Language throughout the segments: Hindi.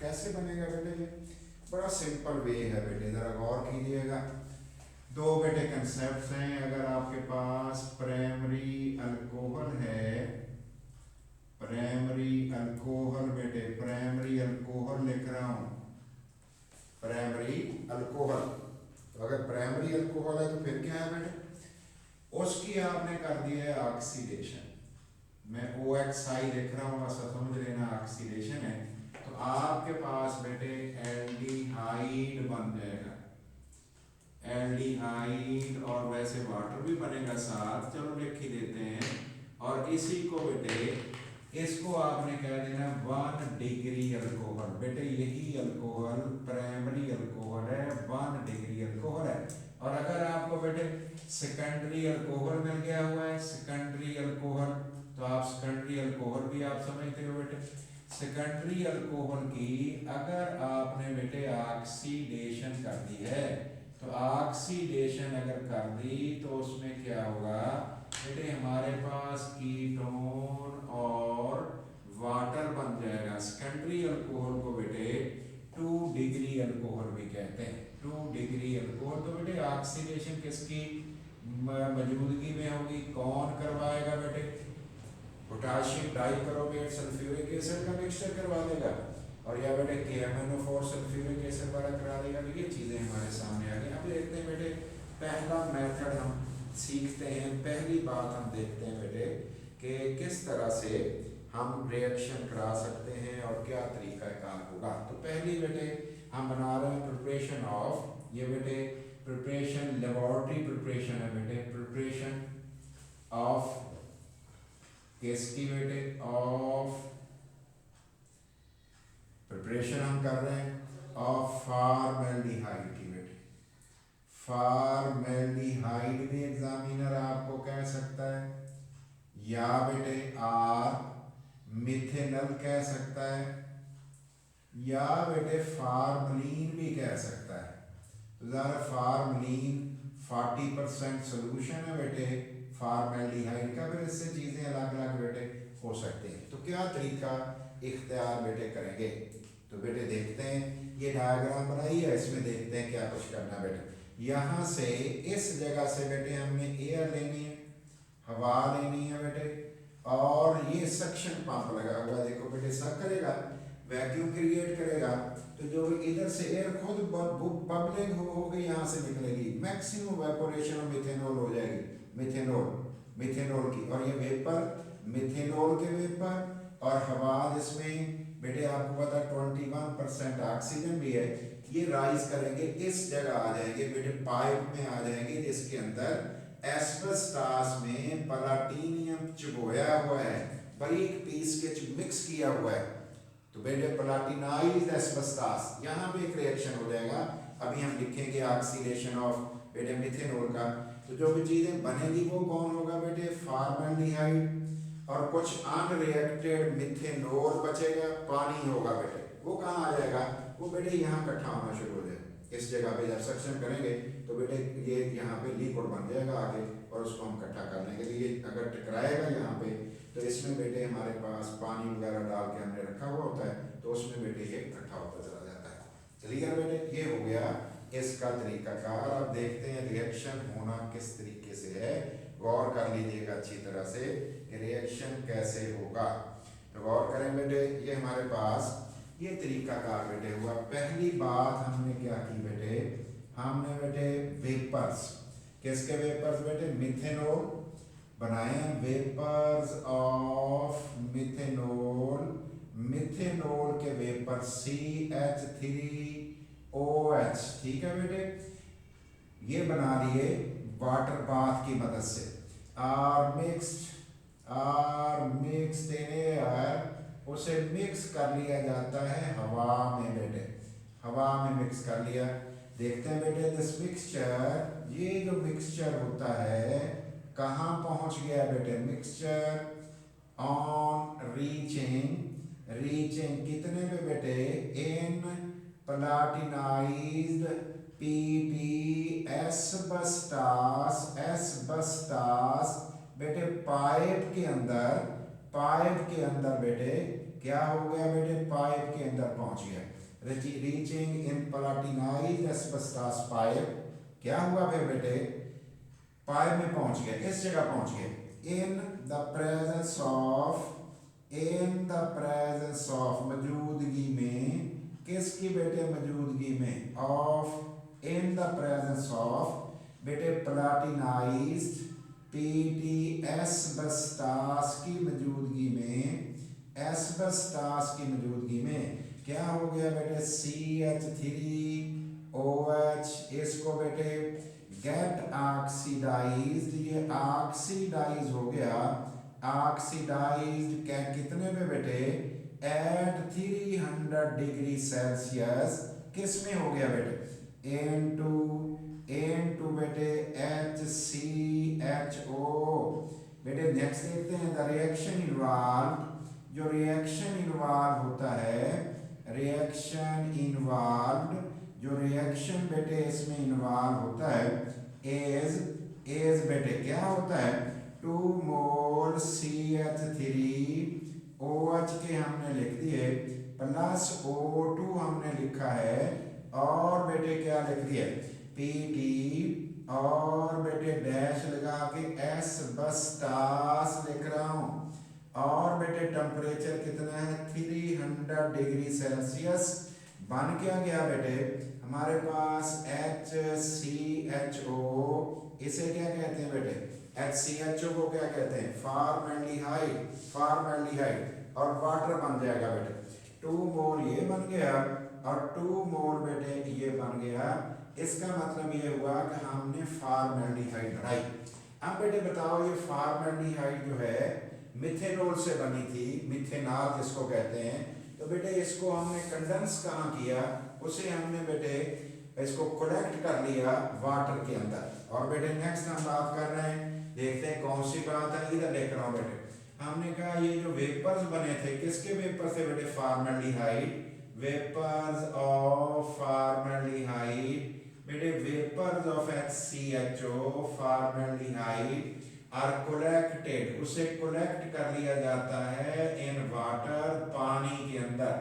कैसे बनेगा बेटे? ये बड़ा सिंपल वे है बेटे, जरा गौर कीजिएगा। दो बेटे कंसेप्ट हैं। अगर आपके पास प्राइमरी अल्कोहल है, प्राइमरी अल्कोहल बेटे, प्राइमरी अल्कोहल लिख रहा हूं, प्राइमरी अल्कोहल। तो अगर प्राइमरी अल्कोहल है तो फिर क्या है बेटे? उसकी आपने कर दिया है ऑक्सीडेशन। मैं OXI लिख रहा हूँ, ऐसा समझ लेना ऑक्सीडेशन है। तो आपके पास बेटे एल्डिहाइड बन जाएगा, एल्डिहाइड, और वैसे वाटर भी बनेगा साथ, चलो लिख ही देते हैं। और इसी को बेटे, इसको आपने कह देना 1 डिग्री अल्कोहल। बेटे यही अल्कोहल प्राइमरी अल्कोहल है, 1 डिग्री अल्कोहल है। और अगर आपको बेटे सेकेंडरी अल्कोहल मिल गया हुआ है, सेकेंडरी अल्कोहल, तो आप सेकेंडरी अल्कोहल भी आप समझते हो बेटे। सेकेंडरी अल्कोहल की अगर आपने बेटे ऑक्सीडेशन कर दी है, तो ऑक्सीडेशन अगर कर दी तो उसमें क्या होगा बेटे? हमारे पास कीटोन और वाटर बन जाएगा। सेकेंडरी अल्कोहल को बेटे 2 डिग्री अल्कोहल भी कहते हैं, 2 डिग्री अल्कोहल। तो बेटे ऑक्सीडेशन किसकी मौजूदगी में होगी? कौन करवाएगा बेटे? पोटाशियम डाइक्रोमेट सल्फ्यूरिक एसिड का मिक्सचर करवा देगा, और या बेटे KMnO4 सल्फ्यूरिक एसिड वाला करा देगा। तो ये चीज़ें हमारे सामने आ गई। अब देखते हैं बेटे, पहला मेथड हम सीखते हैं। पहली बात हम देखते हैं बेटे कि किस तरह से हम रिएक्शन करा सकते हैं और क्या तरीकाकार होगा। तो पहली बेटे हम बना रहे हैं प्रिपरेशन ऑफ, ये बेटे प्रिपरेशन लेबोरेटरी प्रिपरेशन है बेटे, प्रिपरेशन ऑफ किसकी बेटे? ऑफ, प्रिपरेशन हम कर रहे हैं ऑफ फॉर्मेल्डिहाइड की बेटे। फॉर्मेल्डिहाइड भी एग्जामिनर आपको कह सकता है, या बेटे मिथेनल कह सकता है, या बेटे फार्मलीन भी कह सकता है। तो ज़रा फार्मलीन 40% सोल्यूशन है बेटे फॉर्मेल्डिहाइड का, फिर इससे चीज़ें अलग अलग बेटे हो सकती हैं। तो क्या तरीका इख्तियार बेटे करेंगे? तो बेटे देखते हैं, ये डायग्राम बनाई है, इसमें देखते हैं क्या कुछ करना है बेटे। यहाँ से इस जगह से बेटे हमने एयर लेनी है, हवा लेनी है बेटे, और ये सक्शन पंप लगा हुआ, देखो बेटे सब करेगा, वैक्यूम क्रिएट करेगा। तो जो इधर से एयर खुद बबलिंग होगी, यहाँ से निकलेगी, मैक्सिमम वेपोरेशन ऑफ मिथेनॉल हो जाएगी, मिथेनॉल की। और ये वेपर मिथेनॉल के वेपर, और हवा जिसमें बेटे आपको पता 21% ऑक्सीजन भी है, ये राइज करेंगे, इस जगह आ जाएंगे बेटे, पाइप में आ जाएंगे, जिसके अंदर एस्बेस्टास में प्लाटिनियम चुभोया हुआ है, बारीक पीस के मिक्स किया हुआ है। तो बेटे प्लाटिनाइज्ड एस्बेस्टास, यहाँ पे एक रिएक्शन हो जाएगा। अभी हम लिखेंगे ऑक्सीडेशन ऑफ बेटे मिथेनॉल का। तो जो भी चीजें बनेगी वो कौन होगा बेटे? फॉर्मेल्डिहाइड, और कुछ अनरिएक्टेड मिथेनॉल बचेगा, पानी होगा बेटे। वो कहाँ आ जाएगा? वो बेटे यहाँ इकट्ठा होना शुरू हो जाएगा। इस जगह पे जब सक्शन करेंगे तो बेटे ये यहाँ पे लिक्विड बन जाएगा आगे, और उसको हम इकट्ठा कर लेंगे। तो ये अगर टकराएगा यहाँ पे, तो इसमें बेटे हमारे पास पानी वगैरह डाल के हमने रखा हुआ होता है, तो उसमें बेटे ये इकट्ठा होता चला जाता है। क्लियर बेटे? ये हो गया इसका तरीकाकार। अब देखते हैं रिएक्शन होना किस तरीके से है। गौर कर लीजिएगा अच्छी तरह से, रिएक्शन कैसे होगा। तो गौर करें बेटे, ये हमारे पास ये तरीकाकार बेटे हुआ। पहली बात हमने क्या की बेटे? हमने बेटे वेपर्स, किसके वेपर्स बेटे? मिथेनॉल बनाए, वेपर्स ऑफ मिथेनॉल, मिथेनॉल के वेपर CH3OH, ठीक है बेटे, ये बना लिए वाटर बाथ की मदद से। आर मिक्स्ड इन एयर, उसे मिक्स कर लिया जाता है हवा में बेटे, हवा में मिक्स कर लिया। देखते हैं बेटे दिस मिक्सचर, ये जो मिक्सचर होता है कहाँ पहुंच गया बेटे? मिक्सचर ऑन रीचिंग कितने पे बेटे? इन प्लाटिनाइज्ड PP एस्बेस्टास बेटे, पाइप के अंदर पाइप के अंदर बेटे क्या हो गया बेटे, पाइप के अंदर पहुंच गया, रीचिंग इन प्लाटिनाइज्ड एस्बेस्टॉस पाइप, क्या हुआ फिर बेटे, पाइप में पहुंच गया, इस जगह पहुंच गया, इन द प्रेजेंस ऑफ मौजूदगी में, किसकी बेटे मौजूदगी में, of in the presence of बेटे प्लाटिनाइज्ड पीटी एस्बेस्टॉस की मौजूदगी में, एस्बेस्टॉस की मौजूदगी में क्या हो गया बेटे, CH3OH, इसको बेटे गेट ऑक्सीडाइज्ड, ये ऑक्सीडाइज हो गया, ऑक्सीडाइज्ड क्या कितने पे बेटे, एट 300 डिग्री सेल्सियस, किस में हो गया बेटे, N2 बेटे HCHO। बेटे नेक्स्ट देखते हैं द रिएक्शन इन्वॉल्व, जो रिएक्शन इन्वॉल्व होता है, रिएक्शन इन्वॉल्व, जो रिएक्शन बेटे इसमें इन्वॉल्व होता है, एज बेटे क्या होता है, 2 मोल CH3OH के हमने लिख दिए प्लस O2 हमने लिखा है, और बेटे क्या लिख दिया PT, और बेटे डैश लगा के एस्बेस्टॉस लिख रहा हूं, और बेटे टेम्परेचर कितना है 300 डिग्री सेल्सियस, बन क्या गया बेटे हमारे पास HCHO, इसे क्या कहते हैं बेटे, HCHO को क्या कहते हैं, फॉर्मेल्डिहाइड, और वाटर बन जाएगा बेटे, 2 मोल ये बन गया और 2 मोल बेटे ये बन गया, इसका मतलब ये हुआ कि हमने फॉर्मेल्डिहाइड बनाई। अब बेटे बताओ ये फॉर्मेल्डिहाइड जो है मिथेनॉल से बनी थी, मिथेनॉल जिसको कहते हैं, तो बेटे इसको हमने कंडेंस कहाँ किया, उसे हमने बेटे इसको कलेक्ट कर लिया वाटर के अंदर, और बेटे नेक्स्ट हम बात कर रहे हैं, देखते हैं कौन सी बात है, इधर लिख रहा हूँ बेटे, हमने कहा ये जो वेपर्स बने थे किसके वेपर से बेटे, फॉर्मेल्डिहाइड, वेपर्स ऑफ फॉर्मेल्डिहाइड, बेटे vapours of HCHO formaldehyde are collected, उसे कोलेक्ट कर लिया जाता है इन वाटर, पानी के अंदर,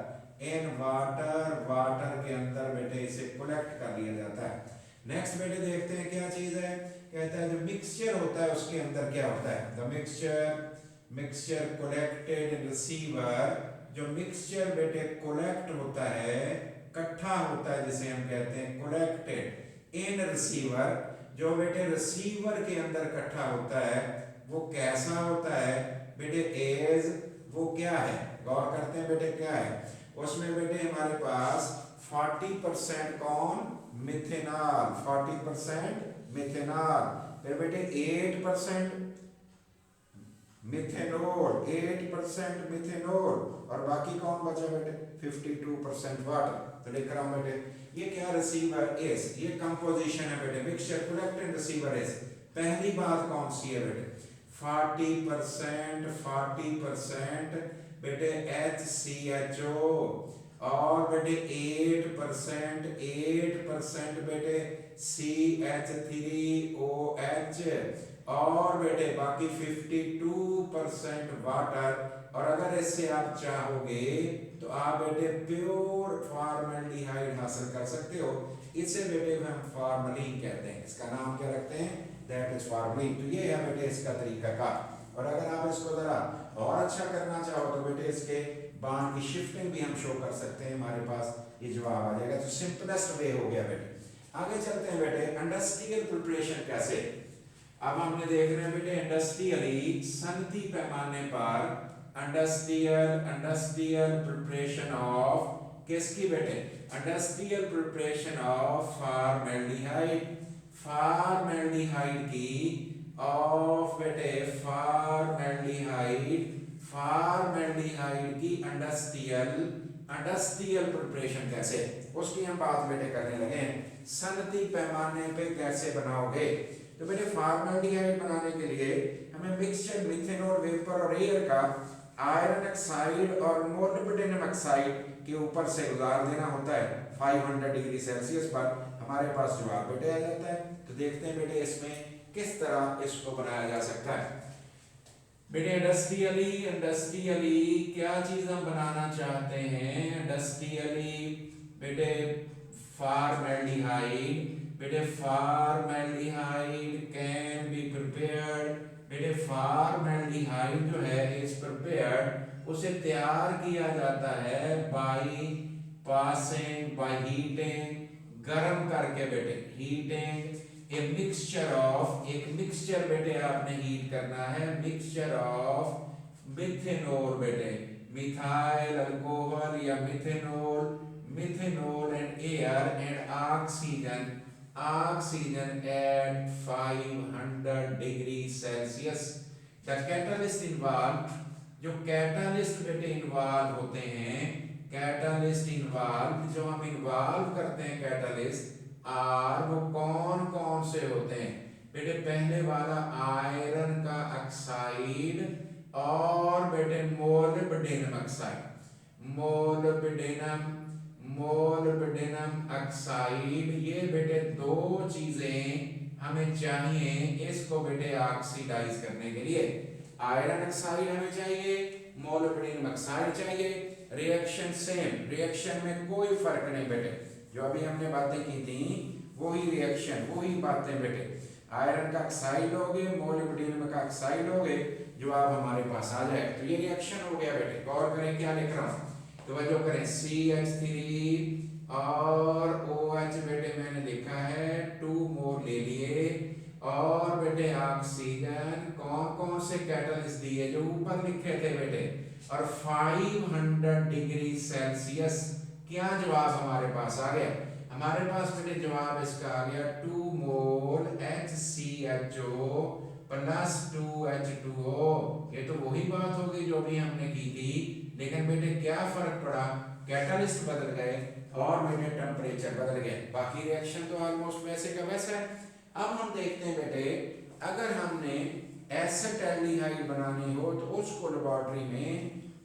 इन वाटर के अंदर बेटे इसे कोलेक्ट कर लिया जाता है। नेक्स्ट बेटे देखते हैं क्या चीज है, कहता है जो मिक्सचर होता है उसके अंदर क्या होता है, the mixture collected in receiver, जो मिक्सचर बेटे कोलेक्ट होता है, इकट्ठा होता है, जिसे हम कहते हैं कोलेक्टेड इन रिसीवर, जो बेटे रिसीवर के अंदर इकट्ठा होता है, वो कैसा होता है बेटे, एज वो क्या है, गौर करते हैं बेटे क्या है, उसमें बेटे हमारे पास 40% कौन, मिथेनॉल, 40% मिथेनॉल, फिर बेटे 8% मिथेनॉल, 8% मिथेनॉल, और बाकी कौन बचा बेटे 52% वाटर। तो लिख रहा हूं बेटे ये क्या, रिसीवर इज, ये कंपोजिशन है बेटे, मिक्सचर कलेक्टेड रिसीवर इज, पहली बात कौन सी है बेटे 40% बेटे HCHO, और बेटे 8% बेटे CH3OH, और बेटे बाकी 52% वाटर, और अगर इससे आप चाहोगे तो आप बेटे प्योर फॉर्मेल्डिहाइड हासिल कर सकते हो, इसे बेटे हम फॉर्मलिन कहते हैं, इसका नाम क्या रखते हैं, दैट इज फॉर्मलिन। तो ये है बेटे इसका तरीका का, और अगर आप इसको जरा और अच्छा करना चाहो तो बेटे इसके बांड की शिफ्टिंग भी हम शो कर सकते हैं, हमारे पास ये जवाब आ जाएगा। तो सिंपलेस्ट वे हो गया बेटे। आगे चलते हैं बेटे, इंडस्ट्रियल प्रिपरेशन कैसे, अब हमने देख रहे हैं बेटे इंडस्ट्रियली, सनती पैमाने पर इंडस्ट्रियल प्रिपरेशन ऑफ किसकी बेटे, इंडस्ट्रियल प्रिपरेशन ऑफ फॉर्मेल्डिहाइड की, ऑफ बेटे फॉर्मेल्डिहाइड की इंडस्ट्रियल प्रिपरेशन कैसे, उसकी हम बात बेटे करने लगे। सनती पैमाने पे कैसे बनाओगे, तो बेटे फॉर्मेल्डिहाइड बनाने के लिए हमें मिक्सचर मिथेनॉल वेपर और एयर का आयरन ऑक्साइड और मोलिब्डेनम ऑक्साइड के ऊपर से गुजार देना होता है 500 डिग्री सेल्सियस पर, हमारे पास जवाब बेटे आ जाता है। तो देखते हैं बेटे इसमें किस तरह इसको बनाया जा सकता है। बेटे इंडस्ट्रियली क्या चीज हम बनाना चाहते हैं? इंडस्ट्रियली बेटे फॉर्मेल्डिहाइड, बेटे फॉर्मेल्डिहाइड कैन बी प्रिपेयर्ड। बेटे फॉर्मेल्डिहाइड जो है इज प्रिपेयर्ड, उसे तैयार किया जाता है बाय हीटिंग, गर्म करके बेटे, हीटिंग ए मिक्सचर ऑफ, एक मिक्सचर बेटे आपने हीट करना है, मिक्सचर ऑफ मिथेनॉल बेटे, मिथाइल अल्कोहल या methanol and air and oxygen at 500 degree Celsius. The catalyst involve, जो कैटलिस्ट बेटे इन्वॉल्व होते हैं, कैटलिस्ट इन्वॉल्व जो हम इन्वॉल्व करते हैं कैटलिस्ट आर, वो कौन कौन से होते हैं बेटे? पहले वाला आयरन का ऑक्साइड और बेटे मोलिब्डेनम ऑक्साइड, मोलिब्डेनम ऑक्साइड, ये बेटे दो चीजें हमें चाहिए इसको बेटे ऑक्सीडाइज करने के लिए। आयरन ऑक्साइड हमें चाहिए, मोलिब्डेनम ऑक्साइड चाहिए। रिएक्शन सेम, रिएक्शन में कोई फर्क नहीं बेटे, जो अभी हमने बातें की थी वही रिएक्शन, वही बातें बेटे। आयरन का ऑक्साइड लोगे, मोलिब्डेनम का ऑक्साइड लोगे, जवाब हमारे पास आ जाए। तो ये रिएक्शन हो गया बेटे। गौर करें क्या लिख रहा हूं, तवज्जो करें। CH3 और OH बेटे मैंने लिखा है 2 मोल ले लिए, और बेटे ऑक्सीजन कौन कौन से कैटलिस्ट दिए जो ऊपर लिखे थे बेटे, और 500 डिग्री सेल्सियस। क्या जवाब हमारे पास आ गया? हमारे पास बेटे जवाब इसका आ गया 2 मोल HCHO प्लस 2H2O। ये तो वही बात होगी जो भी हमने की थी, लेकिन बेटे क्या फर्क पड़ा? कैटलिस्ट बदल गए और बेटे टेम्परेचर बदल गए, बाकी रिएक्शन तो ऑलमोस्ट वैसे का वैसा है। अब हम देखते हैं बेटे, अगर हमने एसिटाल्डिहाइड बनानी हो तो उसको लेबोरेटरी में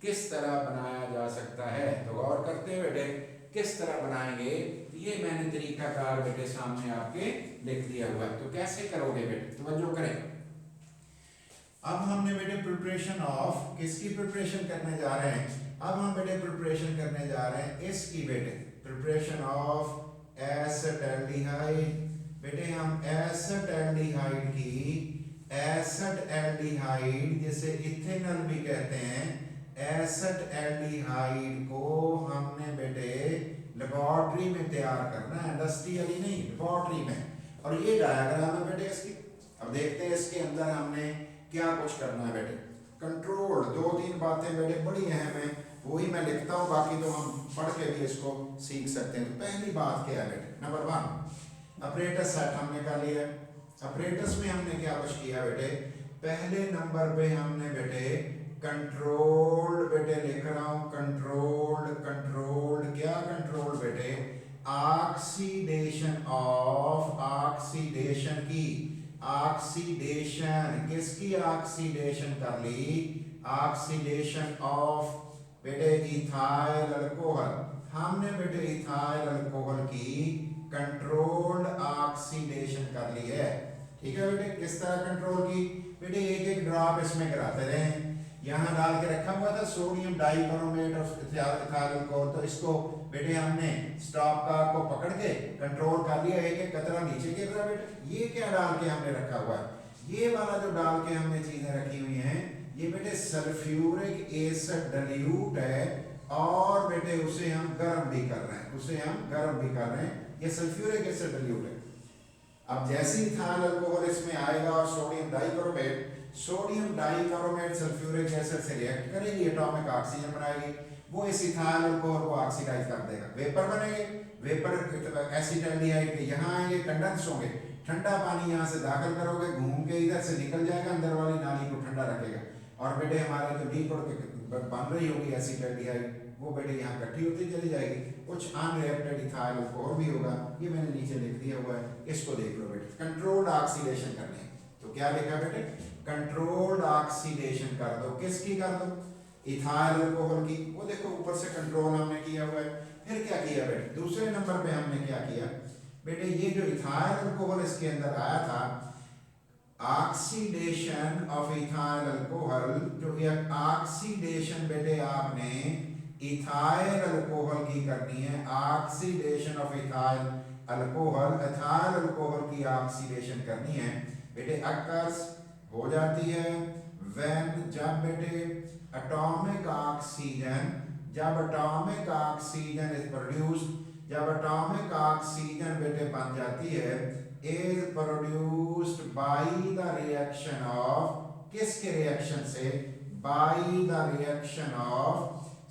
किस तरह बनाया जा सकता है। तो गौर करते हैं बेटे, किस तरह बनाएंगे, ये मैंने तरीकाकार बेटे सामने आपके लिख दिया हुआ है। तो कैसे करोगे बेटे, तवज्जो करें। अब हमने बेटे प्रिपरेशन ऑफ, किसकी प्रिपरेशन करने जा रहे हैं? अब हम बेटे प्रिपरेशन करने जा रहे हैं इसकी बेटे, प्रिपरेशन ऑफ एसिटाल्डिहाइड। बेटे हम एसिटाल्डिहाइड की, एसिटाल्डिहाइड जिसे इथेनॉल भी कहते हैं, एसिटाल्डिहाइड को हमने बेटे लेबोरेटरी में तैयार करना है, इंडस्ट्रियली नहीं, लेबोरेटरी में। और ये डायग्राम है बेटे इसकी। अब देखते हैं इसके अंदर हमने क्या कुछ करना है बेटे। कंट्रोल, 2-3 बातें बेटे बड़ी अहम है, वही मैं लिखता हूँ, बाकी तो हम पढ़ के भी इसको सीख सकते हैं। तो पहली बात क्या है बेटे, नंबर 1 अपरेटस सेट हमने कर लिया। अपरेटस में हमने क्या कुछ किया बेटे? पहले नंबर पे हमने बेटे कंट्रोल्ड, बेटे लिख रहा हूं कंट्रोल्ड, क्या कंट्रोल बेटे? ऑक्सीडेशन ऑफ, ऑक्सीडेशन की, ऑक्सीडेशन किसकी ऑक्सीडेशन कर ली? ऑक्सीडेशन ऑफ बेटे इथाइल अल्कोहल। हमने बेटे इथाइल अल्कोहल की कंट्रोल्ड ऑक्सीडेशन कर ली है। ठीक है बेटे, किस तरह कंट्रोल की? बेटे एक एक ड्रॉप इसमें कराते रहे। यहाँ डाल के रखा हुआ था sodium dichromate of ethyl alcohol, तो इसको बेटे हमने स्टॉप का को पकड़ के कंट्रोल कर लिया, एक एक कतरा नीचे गिर रहा बेटे। ये क्या डाल के हमने रखा हुआ है? ये वाला जो डाल के हमने चीजें रखी हुई हैं, ये बेटे सल्फ्यूरिक एसिड डाइल्यूट है, और बेटे उसे हम गर्म भी कर रहे हैं, उसे हम गर्म भी कर रहे हैं। ये सल्फ्यूरिक एसिड डाइल्यूट है। अब जैसे ही इथाइल अल्कोहल इसमें आएगा और सोडियम डाइक्रोमेट सल्फ्यूरिक एसिड से रिएक्ट करेगी, एटॉमिक ऑक्सीजन बनाएगी, वो इस इथाइल अल्कोहल को ऑक्सीडाइज कर देगा, वेपर बनेंगे। वेपर एसिटाल्डिहाइड के यहाँ आएंगे, कंडेंस होंगे, ठंडा पानी यहाँ से दाखिल करोगे, घूम के इधर से निकल जाएगा, अंदर वाली नाली को ठंडा रखेगा, और बेटे हमारे जो डी बन रही होगी एसिटाल्डिहाइड, वो बेटे यहाँ इकट्ठी होती चली जाएगी, कुछ अनरिएक्टेड इथाइल अल्कोहल भी होगा। ये मैंने नीचे लिख दिया हुआ है, इसको देख लो बेटे। कंट्रोल्ड ऑक्सीडेशन करनी है, तो क्या लिखा बेटे? कंट्रोल्ड ऑक्सीडेशन कर दो, किसकी कर दो? इथाइल अल्कोहल की। वो देखो ऊपर से कंट्रोल हमने किया हुआ है। फिर क्या किया बेटे? दूसरे नंबर पे हमने क्या किया बेटे? ये जो इथाइल अल्कोहल इसके अंदर आया था, ऑक्सीडेशन ऑफ इथाइल अल्कोहल, जो ये ऑक्सीडेशन बेटे आपने इथाइल अल्कोहल की करनी है, oxidation of ethyl alcohol, ethyl alcohol की ऑक्सीडेशन करनी है बेटे, अकर्स हो जाती है व्हेन, जब बेटे एटॉमिक ऑक्सीजन, जब एटॉमिक ऑक्सीजन इज प्रोड्यूस्ड, जब एटॉमिक ऑक्सीजन बेटे बन जाती है, is produced by the reaction of, किसके रिएक्शन से, by the reaction of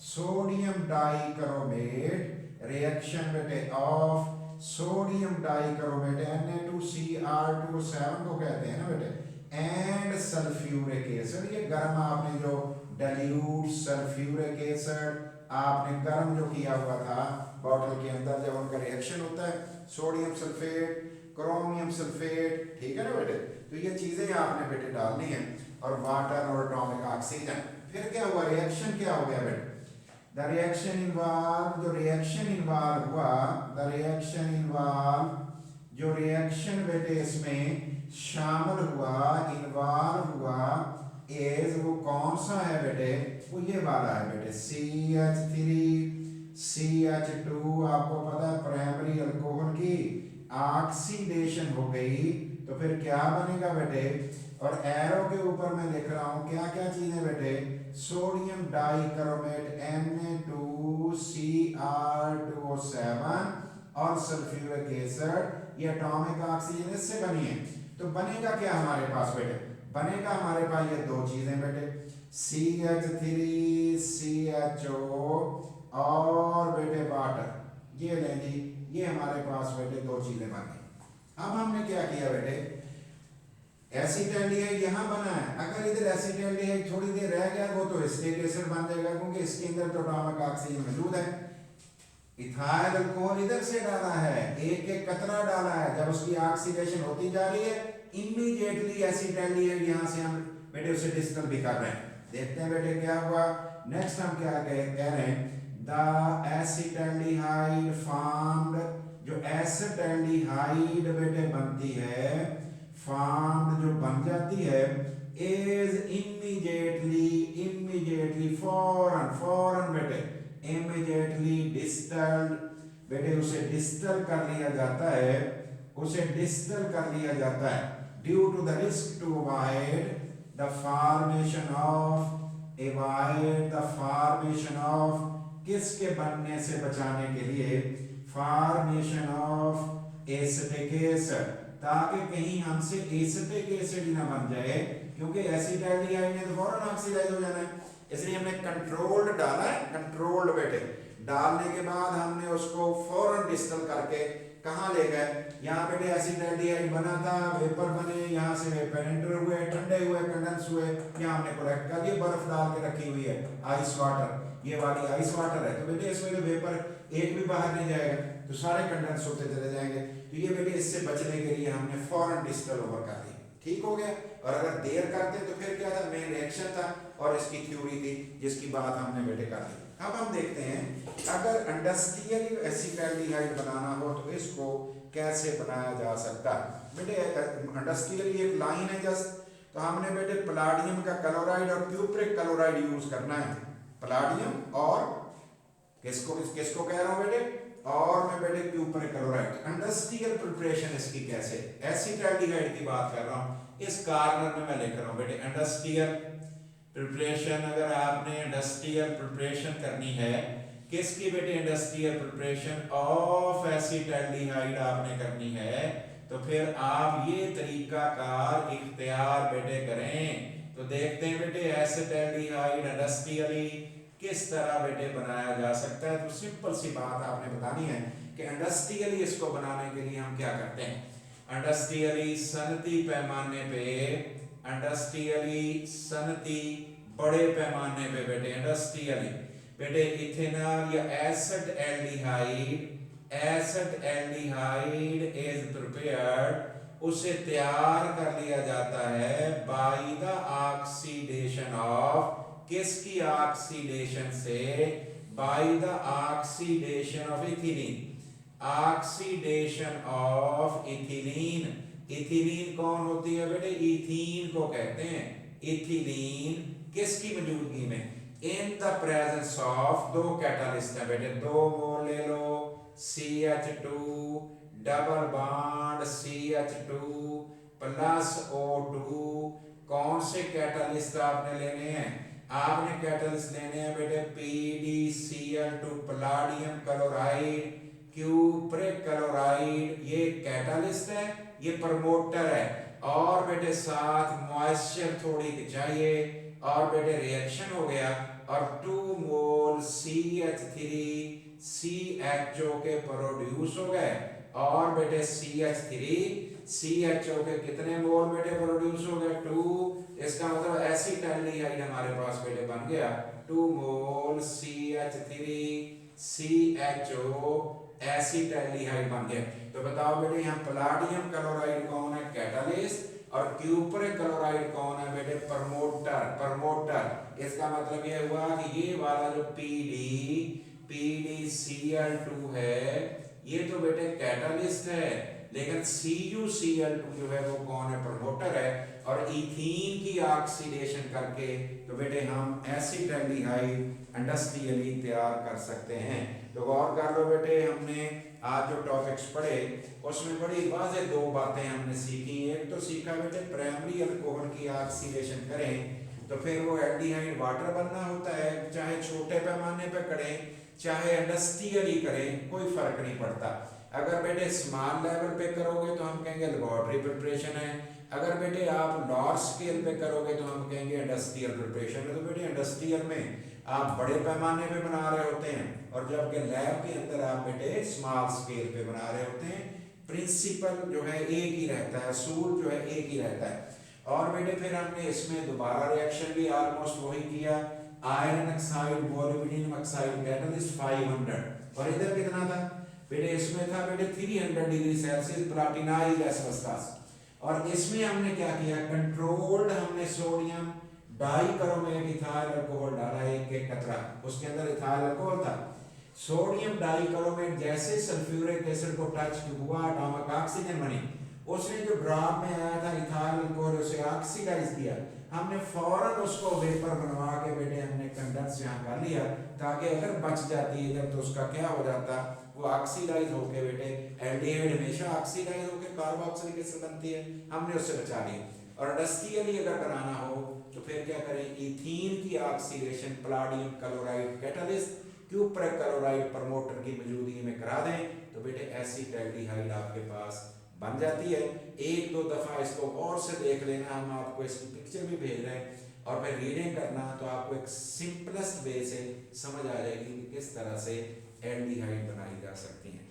sodium dichromate, reaction बेटे ऑफ सोडियम डाइक्रोमेट Na2Cr2O7 को कहते हैं ना बेटे, एंड सल्फ्यूरिक एसिड, ये गर्म आपने जो डाइल्यूट सल्फ्यूरिक एसिड आपने गर्म जो किया हुआ था बॉटल के अंदर, जब उनका रिएक्शन होता है सोडियम सल्फेट क्रोमियम सल्फेट, ठीक है ना बेटे, तो ये चीजें आपने बेटे डालनी है, और वाटर और एटॉमिक ऑक्सीजन। फिर क्या हुआ, रिएक्शन क्या हो गया बेटे, द रिएक्शन इन्वॉल्व, जो रिएक्शन इन्वॉल्व हुआ, द रिएक्शन इन्वॉल्व, जो रिएक्शन बेटे इसमें शामिल हुआ, इन्वॉल्व हुआ, एज वो कौन सा है बेटे, वो ये वाला है बेटे, CH3CH2, आपको पता है प्राइमरी अल्कोहल की ऑक्सीडेशन हो गई, तो फिर क्या बनेगा बेटे, और एरो के ऊपर मैं लिख रहा हूं क्या क्या चीजें बेटे, सोडियम डाइक्रोमेट Na2Cr2O7 और सल्फ्यूरिक एसिड, ये एटॉमिक ऑक्सीजन इससे बनी है, तो बनेगा क्या हमारे पास बेटे, बनेगा हमारे पास ये दो चीजें बेटे, CH3CHO और बेटे वाटर, ये लें जी, ये हमारे पास बेटे दो चीजें बन गई। अब हमने क्या किया बेटे, एसिटाल्डिहाइड यहाँ बना है, अगर इधर एसिटाल्डिहाइड थोड़ी देर रह गया वो तो एसिटिक एसिड बन जाएगा, क्योंकि इसके अंदर तो एटॉमिक ऑक्सीजन मौजूद है। इथाइल अल्कोहल इधर से डाला है, एक एक कतरा डाला है, जब उसकी ऑक्सीडेशन होती जा रही है इमीडिएटली एसिटाल्डिहाइड यहाँ से हम बेटे उसे डिस्टल भी कर रहे हैं। देखते हैं बेटे क्या हुआ, नेक्स्ट हम क्या कह रहे हैं, द एसिटाल्डिहाइड फॉर्म्ड, जो एसिटाल्डिहाइड बेटे बनती है, फॉर्म्ड जो बन जाती है, इज इमीडिएटली फौरन बेटे इमीडिएटली डिस्टल्ड, बेटे उसे डिस्टल कर लिया जाता है, उसे डिस्टल कर लिया जाता है, due to the risk to avoid the formation of, किसके बनने से बचाने के लिए, फॉर्मेशन ऑफ एसिटिक एसिड, ताकि कहीं हमसे एसिटिक एसिड ना बन जाए, क्योंकि एसिटाल्डिहाइड ने तो फौरन ऑक्सीडाइज हो जाना है, इसलिए हमने कंट्रोल्ड डाला है, कंट्रोल्ड बेटे डालने के बाद हमने उसको फौरन डिस्टल करके कहाँ ले गए, यहाँ बेटे एसिटाल्डिहाइड बना था, वेपर बने, यहाँ से वेपर एंटर हुए, ठंडे हुए, कंडेंस हुए, यहाँ हमने कलेक्ट कर दिए, बर्फ डाल के रखी हुई है, आइस वाटर, ये वाली आइस वाटर है, तो बेटे इसमें वेपर एक भी बाहर नहीं जाएगा, तो सारे कंडेंस होते चले जाएंगे, तो ये बेटे इससे बचने के लिए हमने फौरन डिस्टल ओवर कर दी, ठीक हो गया। और अगर देर करते तो फिर क्या था, मेन रिएक्शन था और इसकी थ्योरी थी जिसकी बात हमने बेटे कर दी। अब हम देखते हैं अगर इंडस्ट्रियल एसिटाल्डिहाइड बनाना हो तो इसको कैसे बनाया जा सकता है बेटे, इंडस्ट्रियल एक लाइन है जस्ट, तो हमने बेटे पैलाडियम का क्लोराइड और क्यूप्रिक क्लोराइड यूज करना है, पैलाडियम और किसको कह रहा हूं बेटे, और मैं बेटे क्यूप्रिक क्लोराइड। इंडस्ट्रियल प्रिपरेशन इसकी कैसे, एसिटाल्डिहाइड की बात कर रहा हूं, इस कार्नर में मैं लिख रहा हूं बेटे इंडस्ट्रियल प्रिपरेशन। अगर आपने इंडस्ट्रियल प्रिपरेशन करनी है किसकी बेटे, इंडस्ट्रियल प्रिपरेशन ऑफ एसिटाल्डिहाइड आपने करनी है, तो फिर आप ये तरीका कार इख्तियार बेटे करें। तो देखते हैं बेटे एसिटाल्डिहाइड इंडस्ट्रियली किस तरह बेटे बनाया जा सकता है। तो सिंपल सी बात आपने बतानी है कि इंडस्ट्रियली इसको बनाने के लिए हम क्या करते हैं, इंडस्ट्रियली सनती पैमाने पे, इंडस्ट्रियली सनती बड़े पैमाने पे बेटे, इंडस्ट्रियली बेटे इथेनॉल या एसिड एल्डिहाइड इज प्रिपेयर्ड, उसे तैयार कर लिया जाता है बाय द ऑक्सीडेशन ऑफ, किसकी ऑक्सीडेशन से, by the oxidation of ethylene, oxidation of ethylene, ethylene कौन होती है बेटे? इथीन को कहते हैं। इथिलीन किसकी मौजूदगी में? इन द प्रेजेंस ऑफ दो कैटालिस्ट है बेटे, दो मोल ले लो CH2 double bond CH2 plus O2। कौन से कैटालिस्ट आपने लेने हैं? आपने कैटालिस्ट लेने हैं बेटे PdCl2 Palladium chloride cupric chloride. ये कैटालिस्ट है, ये प्रमोटर है। और बेटे साथ मॉइस्चर थोड़ी चाहिए और बेटे रिएक्शन हो गया और 2 मोल CH3 CHO के प्रोड्यूस हो गए और बेटे CH3 CHO के कितने मोल बेटे प्रोड्यूस हो गए? 2। इसका मतलब एसिटाल्डिहाइड हमारे पास बेटे बन गया 2 मोल CH3 CHO एसिटाल्डिहाइड बन गया। तो बताओ बेटे यहाँ पलाडियम क्लोराइड कौन है? कैटालिस्ट। और क्यूप्रिक क्लोराइड कौन है बेटे? प्रमोटर। इसका मतलब ये हुआ कि ये वाला जो PdCl2 है ये तो बेटे कैटालिस्ट है, लेकिन CuCl2 जो है वो कौन है? प्रमोटर है। और इथीन की ऑक्सीडेशन करके तो बेटे हम एसिटाल्डिहाइड इंडस्ट्रियली तैयार कर सकते हैं। तो गौर कर लो बेटे, हमने आज जो टॉपिक्स पढ़े उसमें बड़ी वाज़ेह 2 बातें हमने सीखी। एक तो सीखा बेटे प्राइमरी अल्कोहल की ऑक्सीडेशन करें तो फिर वो एल्डिहाइड वाटर बनना होता है, चाहे छोटे पैमाने पे करें चाहे इंडस्ट्रियली करें, कोई फर्क नहीं पड़ता। अगर बेटे स्मॉल लेवल पे करोगे तो हम कहेंगे लेबोरेटरी प्रिपरेशन है, अगर बेटे आप लार्ज स्केल पे करोगे तो हम कहेंगे इंडस्ट्रियल प्रिपरेशन है। तो बेटे इंडस्ट्रियल में आप बड़े पैमाने पे बना रहे होते हैं और जबकि लैब के अंदर आप बेटे स्मॉल स्केल पे बना रहे होते हैं। प्रिंसिपल जो है एक ही रहता है, असूल जो है एक ही रहता है। और बेटे फिर हमने इसमें दोबारा रिएक्शन भी ऑलमोस्ट वही किया। Iron oxide molybdenum oxide catalyst 500 और इधर कितना था बेटे? इसमें था बेटे 300 डिग्री सेल्सियस प्लाटिनाइज्ड एस्बेस्टस। और इसमें हमने क्या किया? कंट्रोल्ड हमने सोडियम डाइक्रोमेट इथाइल अल्कोहल डाला, एक कतरा, उसके अंदर इथाइल अल्कोहल था। सोडियम डाइक्रोमेट जैसे सल्फ्यूरिक एसिड को टच हुआ एटॉमिक ऑक्सीजन बनी, उसने जो ड्रॉप में आया था इथाइल अल्कोहल उसे ऑक्सीडाइज किया। हमने फौरन उसको वेपर बनवा के बेटे हमने कंडेंस यहाँ कर लिया ताकि अगर बच जाती इधर तो उसका क्या हो जाता? वो ऑक्सीडाइज होके बेटे एल्डिहाइड हमेशा ऑक्सीडाइज होके कार्बोक्सिलिक एसिड बनती है, हमने उससे बचा लिया। और इंडस्ट्रियली अगर बनाना हो तो फिर क्या करें? इथीन की oxidation Palladium chloride catalyst cupric chloride promoter की मौजूदगी में करा दें तो बेटे एसिटाल्डिहाइड आपके पास बन जाती है। 1-2 दफ़ा इसको और से देख लेना, हम आपको इसकी पिक्चर भी भेज रहे हैं और फिर रीडिंग करना तो आपको एक सिंपलेस्ट वे से समझ आ जाएगी कि किस तरह से एल्डिहाइड बनाई जा सकती है।